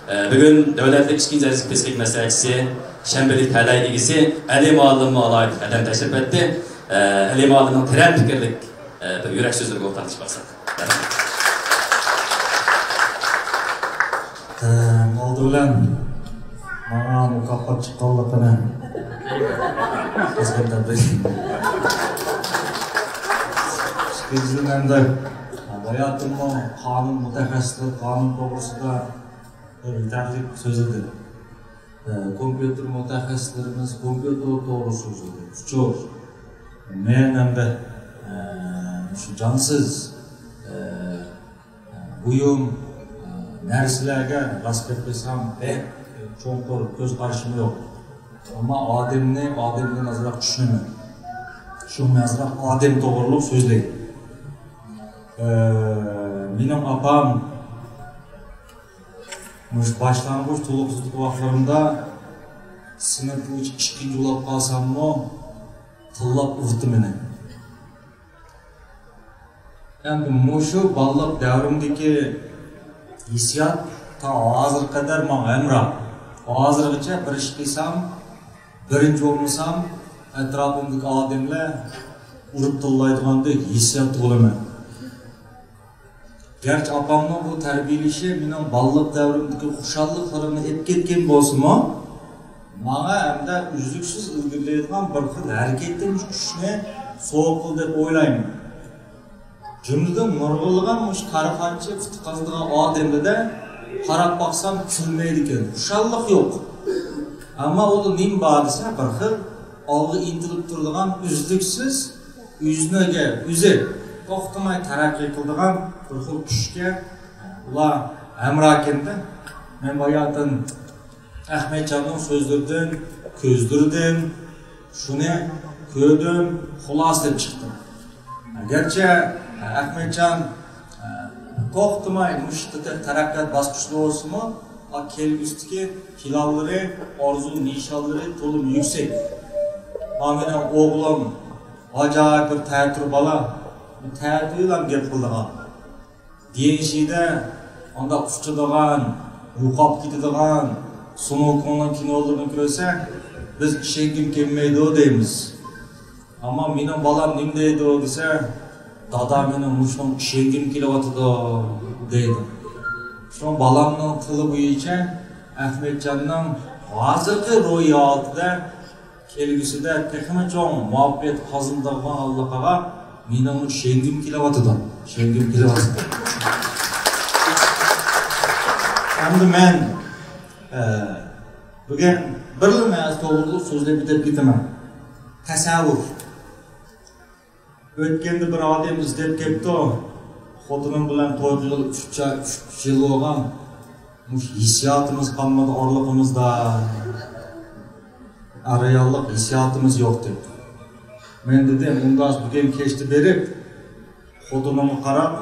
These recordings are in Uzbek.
Bugün Davlatlik İchki Spesifik Maslahatchisi, Shanbalik ta'lim egasi Ali muallimni alayib qadam tashrif etdi. Ali muallimning tiran fikrlik bir yurak so'zlariga o'rtoqlashib qolsak. Oldu bilan mana mukofot chiqqanligini eslatib Bizimle hayatımda kanun mutaxassislik, kanun to'g'risida yetarli so'zladi. Kompüter mutaxassislarimiz kompüter to'g'ri so'zladi. Uchoq. Men hamda shu jonsiz buyum narsalarga raskat qilsam cho'nqur ko'z qarashim yo'q. Ammo odamdan azroq tushunaman. Shu azroq odam to'g'riliq so'zlaydi. Benim apam başlangıç toluksuzluk vaqtlarında sınıf 2 yulab qalsam mı tillab urdi meni. Endi mushu balliq davrimdagi hissiyat ta hozir qadar menga hamroh. Hozirgacha bir ish qilsam, birinchi bo'lmasam, atrofimdagi odamlar urib tillaydigandek hissiyat bo'laman. Gerçi apamның bu tarbiyelişi mening balliq davrimdagi xushalliqlarimni ep ketgan bo'lsa-mu, menga hamda uzluksiz ilgirlaydigan bir xil harakatdan tushishni so'q qil deb o'ylayman. Jumladan nurg'ilgan mush qaraqanchi futqazdigan odamlarda qarab baqsam kulmaydi ekan. Xushalliq yo'q. Ammo u nim bor desa bir xil olg'a intilib turadigan uzluksiz yuznaga o'zi to'xtamay taraqqiy qiladigan bir xil kuchga ular hamrohkenda. Men bayotdan Ahmetcanning so'zlaridan ko'zdirdim, shuni ko'rdim, xulos deb chiqdim. Agarchi Ahmetcan to'xtamay mushtada taraqqiyot bosqichida bo'lsa-mu, kelgusidagi hilallari, orzu nishonlari to'liq yuksak. Mening o'g'lim ajoyib bir ta'tir bola. Ta'tilam gap qildigan. Deyishida onda uçadigan, yo'qolib ketadigan sunukning kinolarini ko'rsa, biz ishengim kelmaydi deymiz. Ammo mening bolam nim deydi desa, dada mening mushning ishengim kelyotdi deydi. Shu bolamning tili bo'yicha Ahmetcanning hozirgi ro'yxatida kelgusida texnik cho'ng muvaffaqiyat qozonadigan Allohga mening ishengim kelyotdi. Endi men bugun birlama to'g'riliq so'zlab bitib ketaman. Tasavvur. O'tganda bir odam izlab kelibdi. Xotinim bilan 3 yil bo'lgan. Mush hissiyotimiz qolmadi orlig'imizda. Reallik hissiyotimiz yo'q deb. Men dedim, undan bugun kechdi berib, xotinimga qarab,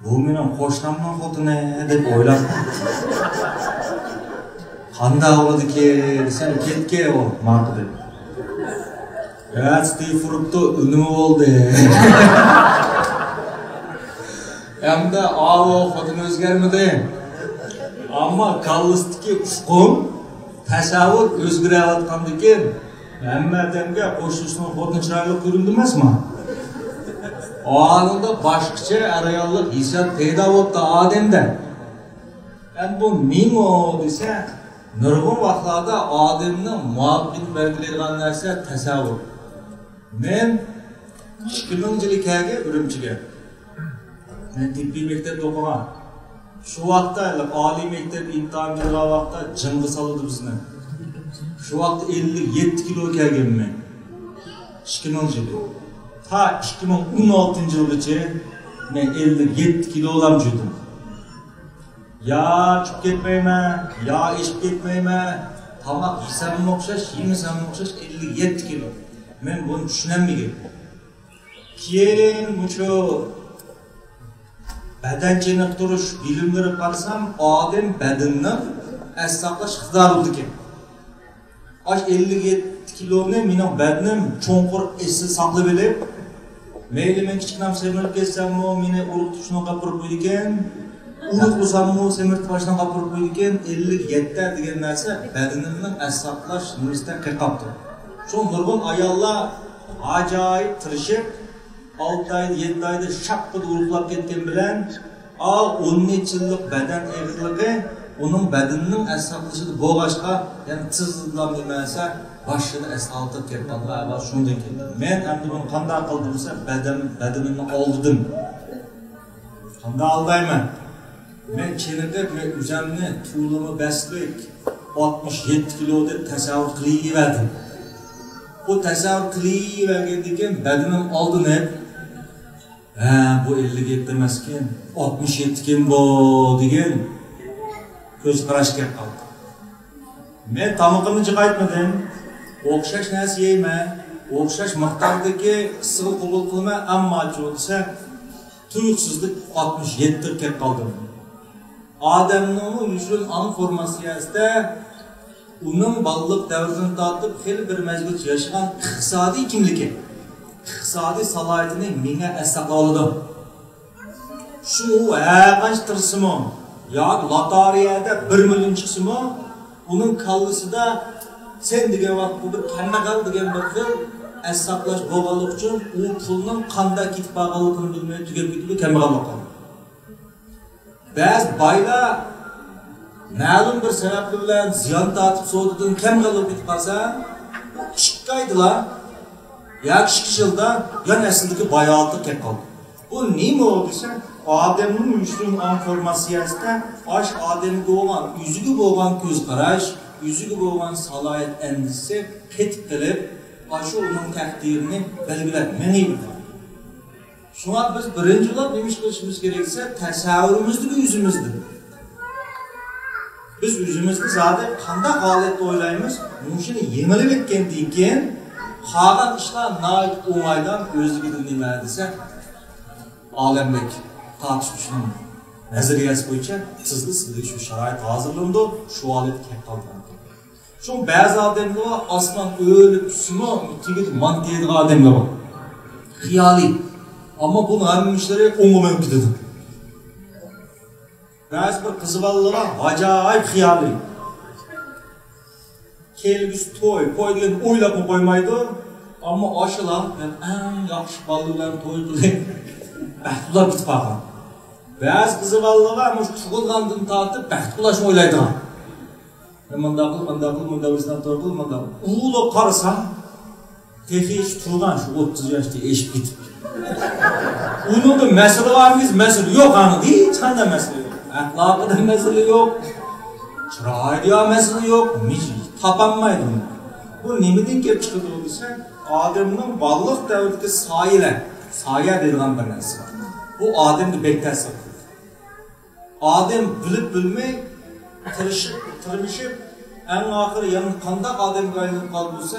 bu mening qo'shnimning xotini deb o'ylab. Qanday bo'ldiki, desam ketga u ma'qul deb. Steve Frutto uni bo'ldi. Hamda avo xotini o'zgarmadi. Ammo kallisdagi uqum tasavvur o'zgarayotgandan keyin hamma odamga qo'shnishining xotini chiroyli ko'rindi emasmi? Anında boshqacha reallik hissiyot paydo bo'ldi odamda. Endi bu nima desa, nurg'un vaqtlarda odamning muvaffaqiyat belgilaydigan narsa tasavvur. Men 2000-yilga Urumchiga men tibbiy maktabda o'qigan. Shu vaqtda oliy maktab imtihon bergan vaqtda jimg'i soldi bizni. Shu vaqtda 57 kilo kelganman. 2000-yil. Ta 2016-yilgacha men 57 kilogram judim. Ya chiqib ketmayman, ya ishib ketmayman. Tamoq yesam o'xshash, yemesam o'xshash 57 kilo. Men buni tushunolmagan. Keyin mucho badan chiniqtirish bilimlari qilsam, odam badanni asaqlash iqtidori ekan. 57 kiloni mening badanim cho'nqur esda saqlab olib, mayli men kichkinam semirib ketsam, meni urug' tushni qapirib qo'ygan, Unutmasam semir başına kapırıp koyduğun 57 degan narsa bedenimning asablash nimasidan qirqapti. Şu nurgun ayollar acayip tirishib 6 ay 7 oyda shaqqida uruqlab ketgan bilan 10 yillik badan eg'irligi uning badanining asablashida bo'lg'ashqa, ya'ni tizimlam demasa boshini asablatib ketganlar avval shunday keldi. Men endi buni qanday qildim desa badanimni oldim. Qanday aldayman? Men kelib men o'zimni to'limi baslik 67 kilo deb tasavvur qilaverdim. Bu tasavvur qilavergandan keyin badanim oldinib bu 57 emasken 67 kim bu degan ko'z qarashga qoldi. Men tamoqimni jiqaytmadim. O'xshash narsa yeyman, o'xshash miqdordagi issiq qabul qilma, ammo cho'lsa tuyuqsizlik 67 kelib qoldim. Odamning yuzun an formatsiyasida uning balliq davridan tortib xeyli bir mazgil yashagan iqtisodiy kimligi, iqtisodiy salohiyatini menga asaqla oldi. Shu qancha tirsimi, yo lotariyada 1 million chiqsimi, uning kallasida sen degan vaqt bu bir qanaqal degan bir xil asaqlash bo'lganlik uchun u pulning qanday ketib qolganligini bilmay tugab ketib kambag'allik qoldi. Ba'zi boylar ma'lum bir sabab bilan ziyon tortib savdodan kambag'allik ketib qolsa, chiqqaydilar. Yoki 2 yilda yana aslidagi boyotib kelib qoldi. Bu nima bo'lsa, odamning yuzning informatsiyasida osh odamga bo'lgan, yuziga bo'lgan ko'z qarash, yuziga bo'lgan salohiyat endisi ketib qilib, shu uning taqdirini belgilab meniydi. Shuna biz birinchi bo'lib nima qilishimiz keraksa, tasavvurimizni o'zimizda. Biz o'zimizni zodi qanday holatda o'ylaymiz, shuni yengilib ketgandan keyin qolgan ishlar noyat o'ng'aydan o'ziga nima desa, olamlik tartishishning nazariyasi bo'yicha sizga shu sharoit hozirlandi, shu holat kelib qoldi. Şu bazı adamlar aslan öyle püsümü tigit mantiydi adamlar var. Hiyali. Ama bunu hammişleri ongumayıp gidiyor. Bazı bir kızı ballara acayip hiyali. Kelgüs toy diyen oylap mı koymaydı. Ama aşılan ben en yakşı ballarla toy diye bəxtullar bitip bakan. Bazı kızı ballara çukulgandın tartıp bəxtulaşını oylaydı. Mandaqıl, mandaqılsından torqıl, mandaqıl. Uğulu qarısan, tefi hiç tuğdan şu 30 yaşta eşip gitip. Onun da mesele var mıyız? Mesele yok anı değil, hiç kanda mesele yok. Ahlakıda mesele yok, çırağıyla mesele yok, tapanmaydı. Bu nemeden gelip çıkıdı olursa, adamın ballık devletki sahiye dediğen bir neresi var. Bu adamın beklerse. Adam bilip bilmek, tırmışıp en ahir yanı kandak adam kaynıp kalırsa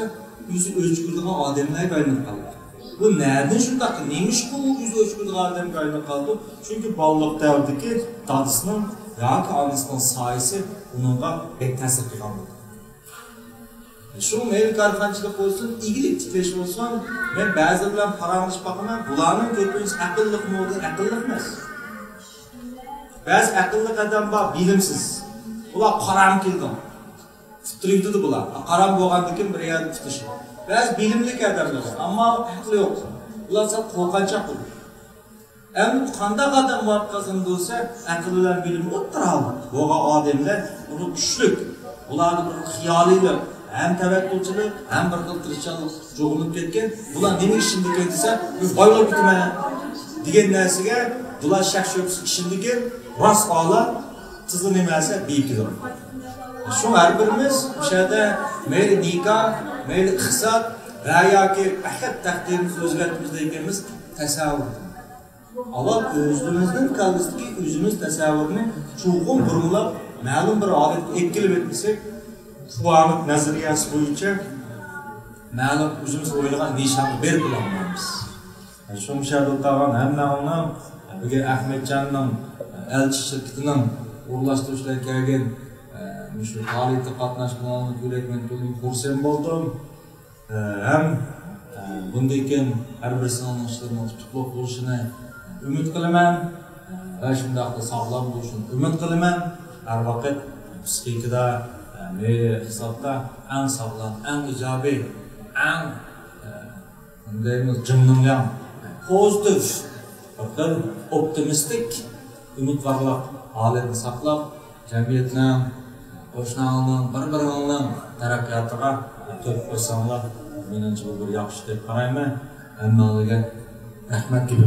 yüzü özgürlüğüne adamlar kaynıp kalır. Bu nereden şundak? Neymiş bu yüzü özgürlüğüne adam kaynıp kaldı? Çünkü ballık devrdeki dadısının yoki anasının sayısı onunla pek tesir kılındı. Şu meyve karxançılık olsun, ilgilik titreş olsun, ben bazı bilen paranmış bakımdan bulanın kötüyüz akıllık mı oldu? Akıllık mı? Bazı akıllık adam var, bilimsiz. Ular qaram keldi. Fitriydi bular. Qaram bo'lgandan bir yer tutishi. Biz bilimli odamlar, ammo aqli yo'q. Ular sal qo'rqanchoq bo'ldi. Endi qanday odam muvaffaqiyatli bo'lsa, aql bilan bilim o'tiradi. Bo'lgan odamlar uni kuchlik. Ularning bir xiyolilar, ham tavakkulchilik, ham bir xil tirishchilik jo'g'inib ketgan. Bular nima ishimdikan desa, biz boylab ketman degan narsaga bular shak shubsiz ishimdikan, rost ola tızlı nimelse büyüktür. Şu her birimiz şeyde meyli nikah, meyli iqtisat veya ki ahad takdirimiz özgürlüğümüzdeykenimiz tasavvur. Allah özlüğümüzden kaldısı ki özümüz tasavvurunu çoğun burumlap ma'lum bir adet etkilib etmesek şu anlık nazariyası boyunca ma'lum özümüz oylagan nişanı berip bulanmayız. Şu müşahede otağın hem ondan bugün Ahmetcan'ın elçi şirketinin uğurlaştırışlar kelgen şu tarihte qatnaşqanlarni ko'rgan to'lim xursand bo'ldim. Ham bundan keyin har bir sonishlarning qutlug' bo'lishini umid qilaman. shundaqda sog'lom bo'lishini umid qilaman. Har vaqt psixikada, hisobda eng sog'lom, eng ijobiy, eng deymiz jimlingan, pozitiv, optimistik, umidvorlik holatni saqlab, jamiyatning, qo'shnilarning, bir-birining taraqqiyotiga turtki qo'ysanglar, menimcha bu bir yaxshi deb qarayman. Hammaga rahmat deb